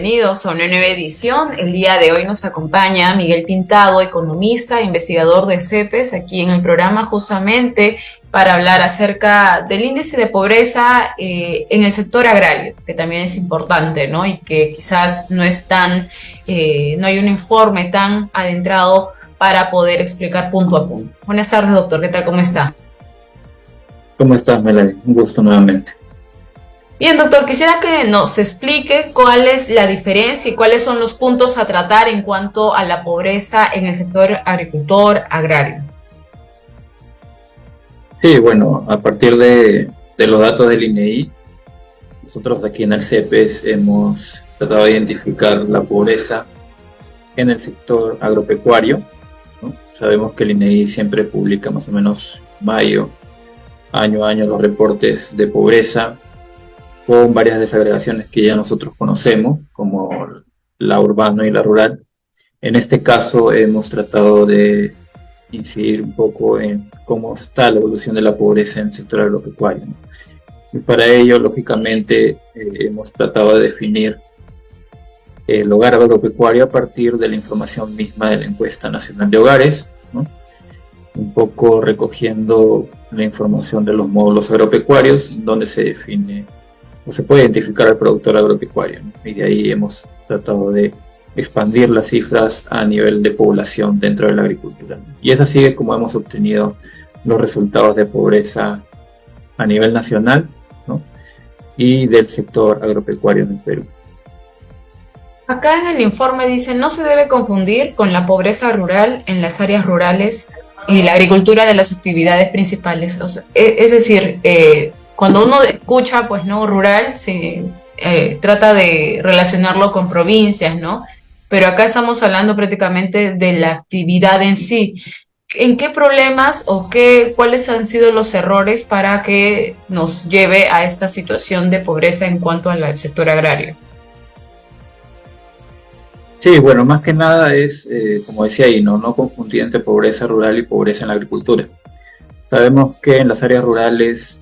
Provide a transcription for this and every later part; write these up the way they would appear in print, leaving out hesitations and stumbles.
bienvenidos a una nueva edición. El día de hoy nos acompaña Miguel Pintado, economista e investigador de CEPES, aquí en el programa justamente para hablar acerca del índice de pobreza en el sector agrario, que también es importante, ¿no? Y que quizás no es tan, no hay un informe tan adentrado para poder explicar punto a punto. Buenas tardes, doctor. ¿Qué tal? ¿Cómo está? ¿Cómo estás, Melanie? Un gusto nuevamente. Bien, doctor, quisiera que nos explique cuál es la diferencia y cuáles son los puntos a tratar en cuanto a la pobreza en el sector agricultor agrario. Sí, bueno, a partir de los datos del INEGI, nosotros aquí en el CEPES hemos tratado de identificar la pobreza en el sector agropecuario, ¿no? Sabemos que el INEGI siempre publica más o menos mayo, año a año, los reportes de pobreza, con varias desagregaciones que ya nosotros conocemos, como la urbana y la rural. En este caso hemos tratado de incidir un poco en cómo está la evolución de la pobreza en el sector agropecuario, ¿no? Y para ello, lógicamente, hemos tratado de definir el hogar agropecuario a partir de la información misma de la Encuesta Nacional de Hogares, ¿no? Un poco recogiendo la información de los módulos agropecuarios, donde se define o se puede identificar al productor agropecuario, ¿no? Y de ahí hemos tratado de expandir las cifras a nivel de población dentro de la agricultura, ¿no? Y es así como hemos obtenido los resultados de pobreza a nivel nacional, ¿no? Y del sector agropecuario en el Perú. Acá en el informe dice, no se debe confundir con la pobreza rural en las áreas rurales y la agricultura de las actividades principales. O sea, es decir, cuando uno escucha, pues, no, rural, se trata de relacionarlo con provincias, ¿no? Pero acá estamos hablando prácticamente de la actividad en sí. ¿En qué problemas o cuáles han sido los errores para que nos lleve a esta situación de pobreza en cuanto al sector agrario? Sí, bueno, más que nada es, como decía ahí, no confundir entre pobreza rural y pobreza en la agricultura. Sabemos que en las áreas rurales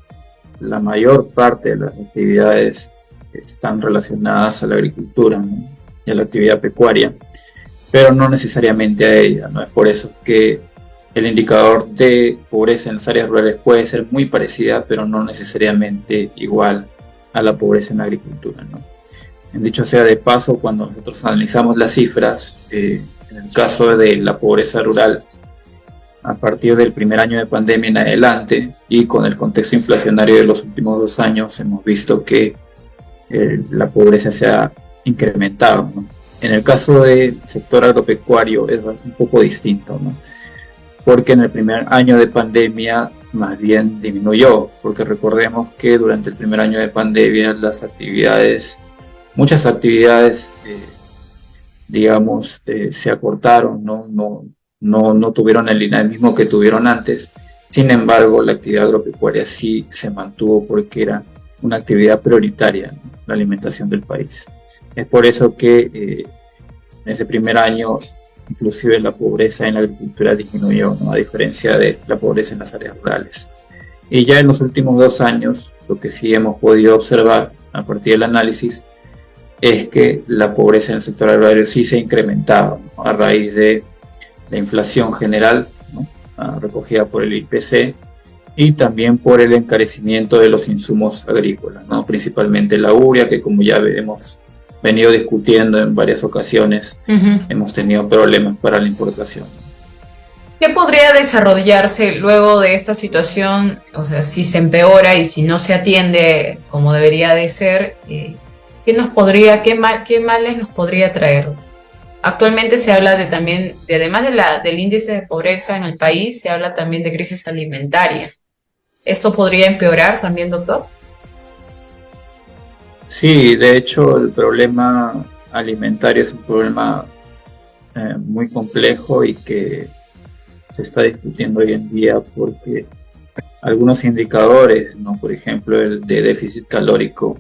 la mayor parte de las actividades están relacionadas a la agricultura, ¿no? Y a la actividad pecuaria, pero no necesariamente a ella, ¿no? Es por eso que el indicador de pobreza en las áreas rurales puede ser muy parecida, pero no necesariamente igual a la pobreza en la agricultura, ¿no? Dicho sea de paso, cuando nosotros analizamos las cifras, en el caso de la pobreza rural, a partir del primer año de pandemia en adelante y con el contexto inflacionario de los últimos 2 años, hemos visto que la pobreza se ha incrementado, ¿no? En el caso del sector agropecuario es un poco distinto, ¿no? Porque en el primer año de pandemia más bien disminuyó, porque recordemos que durante el primer año de pandemia muchas actividades, digamos, se acortaron, no tuvieron el dinamismo que tuvieron antes. Sin embargo, la actividad agropecuaria sí se mantuvo porque era una actividad prioritaria, ¿no? La alimentación del país. Es por eso que en ese primer año, inclusive la pobreza en la agricultura disminuyó, ¿no? A diferencia de la pobreza en las áreas rurales. Y ya en los últimos 2 años, lo que sí hemos podido observar a partir del análisis es que la pobreza en el sector agrario sí se ha incrementado, ¿no? A raíz de la inflación general, ¿no? Recogida por el IPC, y también por el encarecimiento de los insumos agrícolas, ¿no? Principalmente la urea, que como ya hemos venido discutiendo en varias ocasiones, hemos tenido problemas para la importación. ¿Qué podría desarrollarse luego de esta situación? O sea, si se empeora y si no se atiende como debería de ser, qué males nos podría traer? Actualmente se habla además del índice de pobreza en el país, se habla también de crisis alimentaria. ¿Esto podría empeorar también, doctor? Sí, de hecho el problema alimentario es un problema muy complejo y que se está discutiendo hoy en día porque algunos indicadores, ¿no? Por ejemplo el de déficit calórico,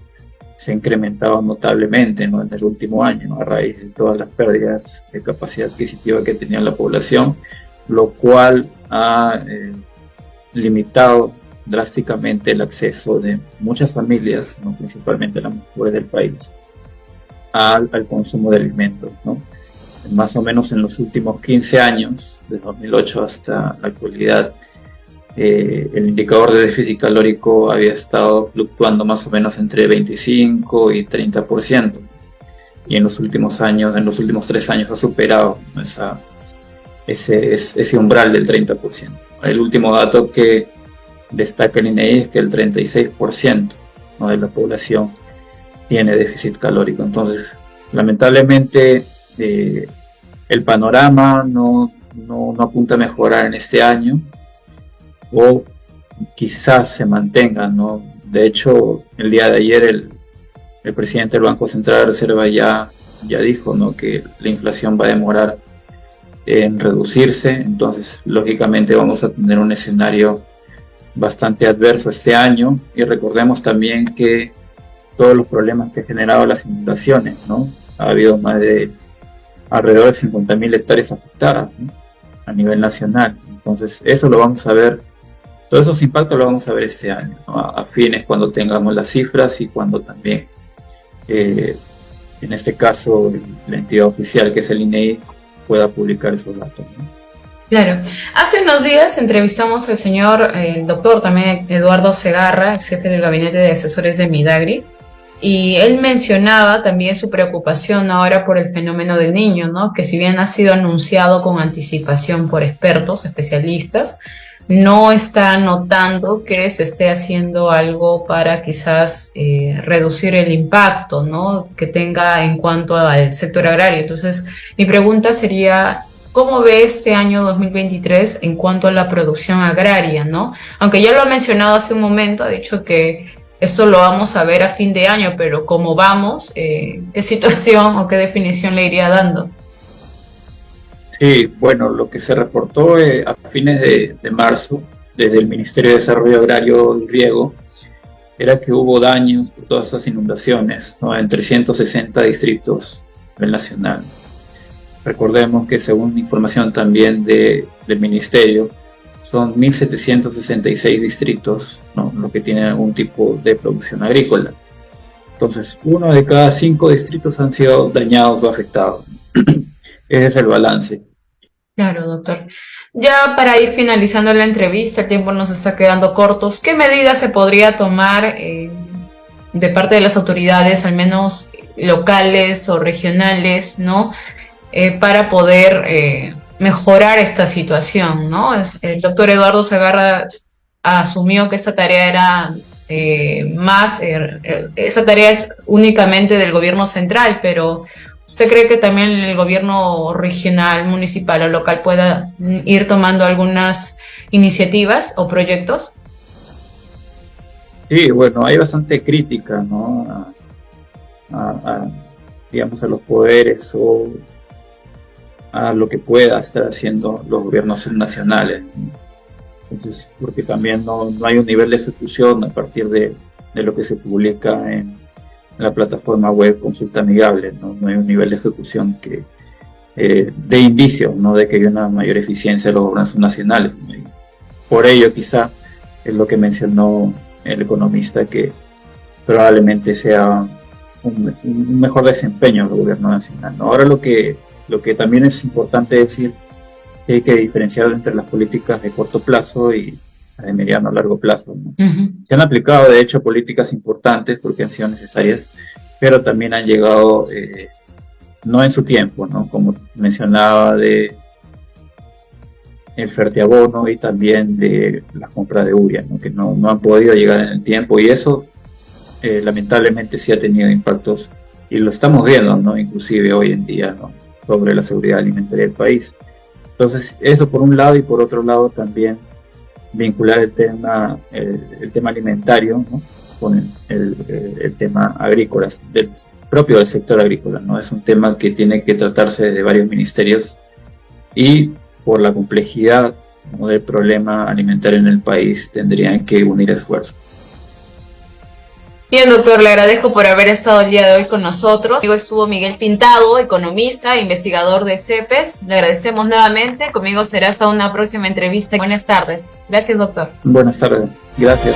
se ha incrementado notablemente, ¿no? En el último año, ¿no? A raíz de todas las pérdidas de capacidad adquisitiva que tenía la población, lo cual ha limitado drásticamente el acceso de muchas familias, ¿no? Principalmente las más pobres del país, al consumo de alimentos, ¿no? Más o menos en los últimos 15 años, de 2008 hasta la actualidad, el indicador de déficit calórico había estado fluctuando más o menos entre 25 y 30%, y en los últimos años, en los últimos 3 años ha superado ese umbral del 30%. El último dato que destaca el INEI es que el 36%, ¿no?, de la población tiene déficit calórico. Entonces, lamentablemente, el panorama no apunta a mejorar en este año, o quizás se mantenga, ¿no? De hecho, el día de ayer el presidente del Banco Central de Reserva ya dijo, ¿no?, que la inflación va a demorar en reducirse. Entonces, lógicamente vamos a tener un escenario bastante adverso este año, y recordemos también que todos los problemas que ha generado las inundaciones, ¿no? Ha habido más de alrededor de 50.000 hectáreas afectadas, ¿no?, a nivel nacional. Entonces, eso lo vamos a ver, todos esos impactos los vamos a ver este año, ¿no?, a fines, cuando tengamos las cifras y cuando también, en este caso, la entidad oficial, que es el INEI, pueda publicar esos datos, ¿no? Claro. Hace unos días entrevistamos al señor, el doctor también Eduardo Segarra, ex jefe del gabinete de asesores de Midagri, y él mencionaba también su preocupación ahora por el fenómeno del Niño, ¿no? Que si bien ha sido anunciado con anticipación por expertos, especialistas, no está notando que se esté haciendo algo para quizás reducir el impacto, ¿no?, que tenga en cuanto al sector agrario. Entonces, mi pregunta sería, ¿cómo ve este año 2023 en cuanto a la producción agraria, ¿no? Aunque ya lo ha mencionado hace un momento, ha dicho que esto lo vamos a ver a fin de año, pero ¿cómo vamos? ¿Qué situación o qué definición le iría dando? Sí, bueno, lo que se reportó a fines de marzo desde el Ministerio de Desarrollo Agrario y Riego era que hubo daños por todas esas inundaciones, ¿no?, en 360 distritos a nivel nacional. Recordemos que, según información también del Ministerio, son 1.766 distritos, ¿no?, los que tienen algún tipo de producción agrícola. Entonces, 1 de cada 5 distritos han sido dañados o afectados. Ese es el balance. Claro, doctor. Ya para ir finalizando la entrevista, el tiempo nos está quedando cortos. ¿Qué medidas se podría tomar de parte de las autoridades, al menos locales o regionales, ¿no?, para poder mejorar esta situación, ¿no? El doctor Eduardo Segarra asumió que esta tarea era esa tarea es únicamente del gobierno central, pero ¿usted cree que también el gobierno regional, municipal o local pueda ir tomando algunas iniciativas o proyectos? Sí, bueno, hay bastante crítica, ¿no?, digamos, a los poderes o a lo que pueda estar haciendo los gobiernos nacionales, ¿no? Entonces, porque también no hay un nivel de ejecución a partir de lo que se publica en la plataforma web Consulta Amigable, ¿no? No hay un nivel de ejecución que de indicio, ¿no?, de que hay una mayor eficiencia de los gobiernos nacionales, ¿no? Y por ello, quizá, es lo que mencionó el economista, que probablemente sea un mejor desempeño del gobierno nacional, ¿no? Ahora, lo que también es importante decir, que hay que diferenciar entre las políticas de corto plazo y las de mediano a largo plazo, ¿no? Se han aplicado, de hecho, políticas importantes porque han sido necesarias, pero también han llegado no en su tiempo, ¿no? Como mencionaba, de el fertiabono y también de la compra de urea, ¿no?, que no han podido llegar en el tiempo, y eso lamentablemente sí ha tenido impactos, y lo estamos viendo, ¿no?, inclusive hoy en día, ¿no?, sobre la seguridad alimentaria del país. Entonces, eso por un lado, y por otro lado también vincular el tema alimentario, ¿no?, con el tema agrícola, propio del sector agrícola, ¿no? Es un tema que tiene que tratarse desde varios ministerios, y por la complejidad, ¿no?, del problema alimentario en el país, tendrían que unir esfuerzos. Bien, doctor, le agradezco por haber estado el día de hoy con nosotros. Conmigo estuvo Miguel Pintado, economista, investigador de CEPES. Le agradecemos nuevamente. Conmigo será hasta una próxima entrevista. Buenas tardes. Gracias, doctor. Buenas tardes. Gracias.